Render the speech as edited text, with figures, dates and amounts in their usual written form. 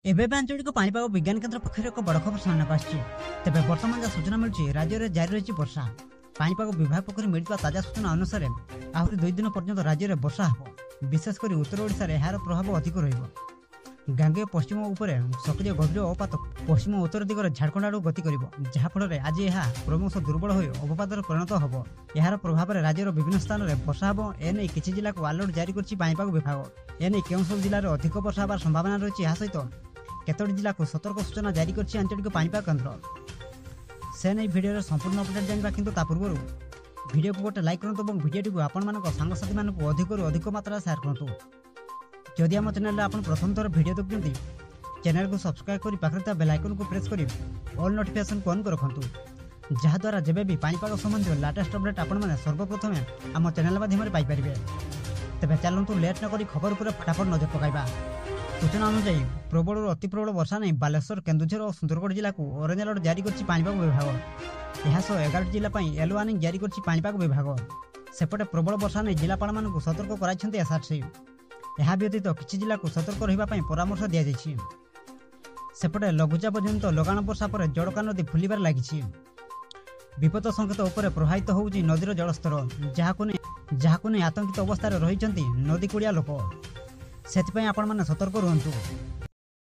एबे आंचलिक पाणीपाग विज्ञान केन्द्र पक्षर एक बड़ खबर सामना आसी तेज बर्तमान जहाँ सूचना मिलूँ राज्य में जारी रही वर्षा। पाणीपाग विभाग पक्ष मिलता ताजा सूचना अनुसार आहरी 2 दिन पर्यंत राज्य में वर्षा हो, विशेषकर उत्तर ओडिशा रे यार प्रभाव अधिक रहिबो। गांगे पश्चिम उपरे सक्रिय गभीर अवपात पश्चिम उत्तर दिगरे झारखंड आड़ गति करिबो, जहा फल आज यह क्रमश दुर्बल हो अवपातर परिणत होबो। यार प्रभाव में राज्यर विभिन्न स्थान में वर्षा होबो। एने किछि जिला को अलर्ट जारी करछि पाणीपाग विभाग। एने केउं सब जिल्ला रे अधिक वर्षा होबार संभावना रही। यह सहित केतोटी जिला को सतर्क सूचना जारी करछि आंचलिक पाणीपाग केन्द्र। से नहीं भिडियो संपूर्ण अपडेट जानवा किंतु ता पूर्व भिडियो को गोटे लाइक करंतु और भिडियो को आपण मानक सांगसाथी मानक अधिक मात्रा शेयर करंतु। जदि आम चैनल आपण प्रथम थर भिडियो देखुंती चैनल को सब्सक्राइब करी पाखरे बेल आइकन को प्रेस करी ऑल नोटिफिकेशन को ऑन कर रखंतु, जहा द्वारा जेबे भी पाणीपाग संबंधी लेटेस्ट अपडेट आपण माने सर्वप्रथम आम चैनल माध्यम पाई परिबे। तेबे चलंतु लेट न करी खबर पर फटाफट नजर पकाइबा। सूचना अनुसार प्रबल और अति प्रबल वर्षा नहीं बालेश्वर, केन्दुझर और सुंदरगढ़ जिला को ऑरेंज अलर्ट जारी करछि पाणीपाग विभाग। यह 11 जिला येलो वार्निंग जारी करछि पाणीपाग विभाग। सेपटे प्रबल वर्षा नहीं जिलापाल मानक सतर्क कराइछन्ति एसआरसी। यह व्यतीत किछि जिला को सतर्क रहिबा पई परामर्श दिया जाइछि। सेपटे लघुचाप जनित लगाण वर्षा पर जड़का नदी फुलिबार लागिछि। विपद संकेत उपर प्रभावित होउछि नदीर जलस्तर, जहाकु नै आतंकित अवस्था रहिछन्ति नदी कुड़िया लोक। सेतिपई आपण माने सतर्क रुहंतु।